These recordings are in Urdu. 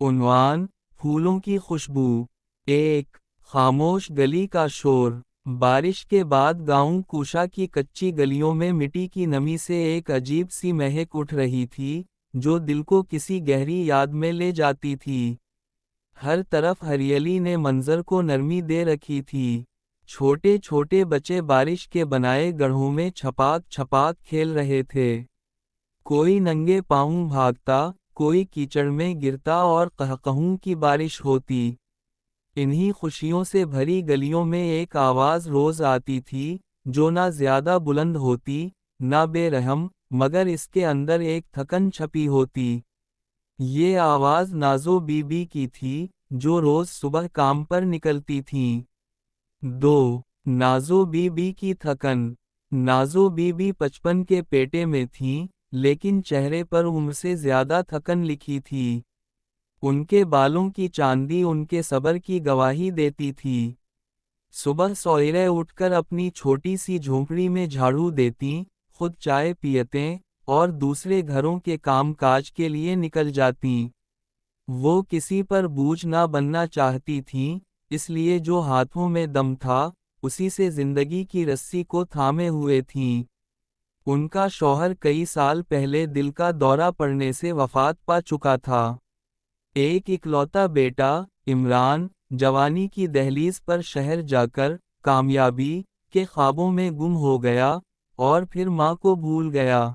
عنوان: پھولوں کی خوشبو۔ ایک خاموش گلی کا شور۔ بارش کے بعد گاؤں کوشا کی کچی گلیوں میں مٹی کی نمی سے ایک عجیب سی مہک اٹھ رہی تھی، جو دل کو کسی گہری یاد میں لے جاتی تھی۔ ہر طرف ہریالی نے منظر کو نرمی دے رکھی تھی۔ چھوٹے چھوٹے بچے بارش کے بنائے گڑھوں میں چھپاک چھپاک کھیل رہے تھے۔ کوئی ننگے پاؤں بھاگتا، کوئی کیچڑ میں گرتا اور قہقہوں کی بارش ہوتی۔ انہی خوشیوں سے بھری گلیوں میں ایک آواز روز آتی تھی، جو نہ زیادہ بلند ہوتی، نہ بے رحم، مگر اس کے اندر ایک تھکن چھپی ہوتی۔ یہ آواز نازو بی بی کی تھی، جو روز صبح کام پر نکلتی تھیں۔ نازو بی بی کی تھکن۔ نازو بی بی 55 کے پیٹے میں تھیں، لیکن چہرے پر عمر سے زیادہ تھکن لکھی تھی۔ ان کے بالوں کی چاندی ان کے صبر کی گواہی دیتی تھی۔ صبح سویرے اٹھ کر اپنی چھوٹی سی جھونپڑی میں جھاڑو دیتیں، خود چائے پیتیں، اور دوسرے گھروں کے کام کاج کے لیے نکل جاتیں۔ وہ کسی پر بوجھ نہ بننا چاہتی تھیں، اس لیے جو ہاتھوں میں دم تھا، اسی سے زندگی کی رسی کو تھامے ہوئے تھیں۔ ان کا شوہر کئی سال پہلے دل کا دورہ پڑنے سے وفات پا چکا تھا۔ ایک اکلوتا بیٹا، عمران، جوانی کی دہلیز پر شہر جا کر کامیابی کے خوابوں میں گم ہو گیا، اور پھر ماں کو بھول گیا۔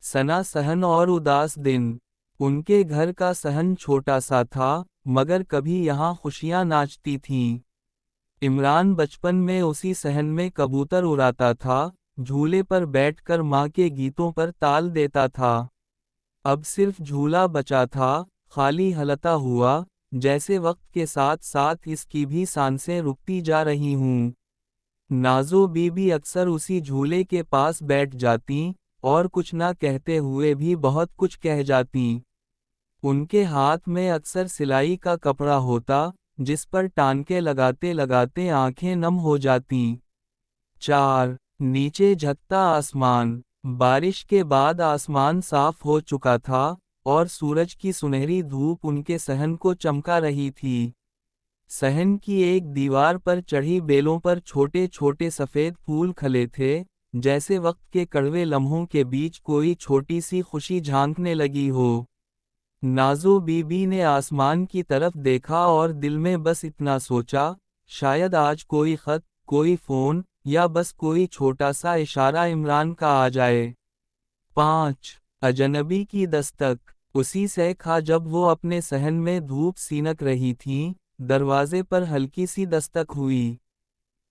سنا صحن اور اداس دن۔ ان کے گھر کا صحن چھوٹا سا تھا، مگر کبھی یہاں خوشیاں ناچتی تھیں۔ عمران بچپن میں اسی صحن میں کبوتر اڑاتا تھا، جھولے پر بیٹھ کر ماں کے گیتوں پر تال دیتا تھا۔ اب صرف جھولا بچا تھا، خالی ہلتا ہوا، جیسے وقت کے ساتھ ساتھ اس کی بھی سانسیں رکتی جا رہی ہوں۔ نازو بی بی اکثر اسی جھولے کے پاس بیٹھ جاتیں، اور کچھ نہ کہتے ہوئے بھی بہت کچھ کہہ جاتیں۔ ان کے ہاتھ میں اکثر سلائی کا کپڑا ہوتا، جس پر ٹانکے لگاتے لگاتے آنکھیں نم ہو جاتیں۔ نیچے جھکتا آسمان۔ بارش کے بعد آسمان صاف ہو چکا تھا، اور سورج کی سنہری دھوپ ان کے صحن کو چمکا رہی تھی۔ صحن کی ایک دیوار پر چڑھی بیلوں پر چھوٹے چھوٹے سفید پھول کھلے تھے، جیسے وقت کے کڑوے لمحوں کے بیچ کوئی چھوٹی سی خوشی جھانکنے لگی ہو۔ نازو بی بی نے آسمان کی طرف دیکھا اور دل میں بس اتنا سوچا، شاید آج کوئی خط، کوئی فون، یا بس کوئی چھوٹا سا اشارہ عمران کا آ جائے۔ اجنبی کی دستک۔ اسی سے کھا جب وہ اپنے صحن میں دھوپ سینک رہی تھیں، دروازے پر ہلکی سی دستک ہوئی۔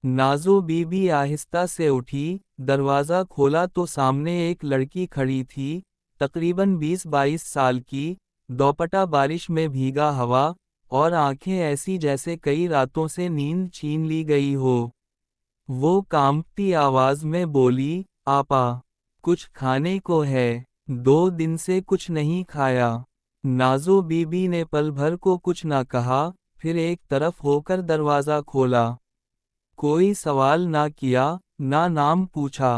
نازو بی بی آہستہ سے اٹھی، دروازہ کھولا تو سامنے ایک لڑکی کھڑی تھی، تقریباً 20-22 سال کی، دوپٹہ بارش میں بھیگا ہوا، اور آنکھیں ایسی جیسے کئی راتوں سے نیند چھین لی گئی ہو۔ وہ کانپتی آواز میں بولی، آپا، کچھ کھانے کو ہے؟ 2 دن سے کچھ نہیں کھایا۔ نازو بی بی نے پل بھر کو کچھ نہ کہا، پھر ایک طرف ہو کر دروازہ کھولا۔ کوئی سوال نہ کیا، نہ نام پوچھا۔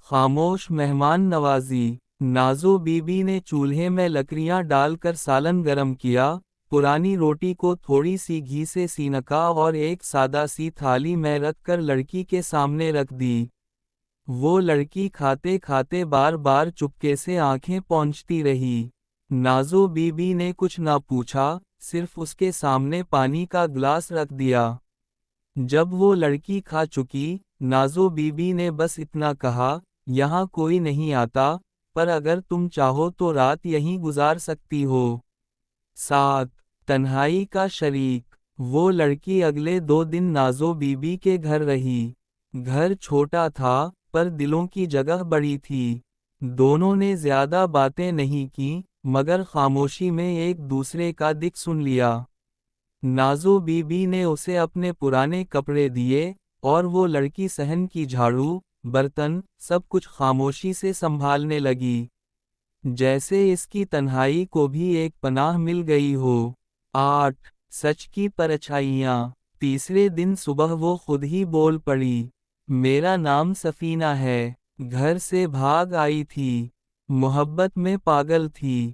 خاموش مہمان نوازی۔ نازو بی بی نے چولہے میں لکڑیاں ڈال کر سالن گرم کیا، پرانی روٹی کو تھوڑی سی گھی سے سینکا اور ایک سادہ سی تھالی میں رکھ کر لڑکی کے سامنے رکھ دی۔ وہ لڑکی کھاتے کھاتے بار بار چپکے سے آنکھیں پونچھتی رہی۔ نازو بی بی نے کچھ نہ پوچھا، صرف اس کے سامنے پانی کا گلاس رکھ دیا۔ جب وہ لڑکی کھا چکی، نازو بی بی نے بس اتنا کہا، یہاں کوئی نہیں آتا، پر اگر تم چاہو تو رات یہیں گزار سکتی ہو۔ تنہائی کا شریک۔ وہ لڑکی اگلے 2 دن نازو بی بی کے گھر رہی۔ گھر چھوٹا تھا، پر دلوں کی جگہ بڑی تھی۔ دونوں نے زیادہ باتیں نہیں کیں، مگر خاموشی میں ایک دوسرے کا دکھ سن لیا۔ نازو بی بی نے اسے اپنے پرانے کپڑے دیے، اور وہ لڑکی صحن کی جھاڑو، برتن، سب کچھ خاموشی سے سنبھالنے لگی، جیسے اس کی تنہائی کو بھی ایک پناہ مل گئی ہو۔ سچ کی پرچھائیاں۔ تیسرے دن صبح وہ خود ہی بول پڑی، میرا نام سفینہ ہے، گھر سے بھاگ آئی تھی، محبت میں پاگل تھی،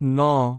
9.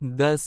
10.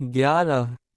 11.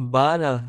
12.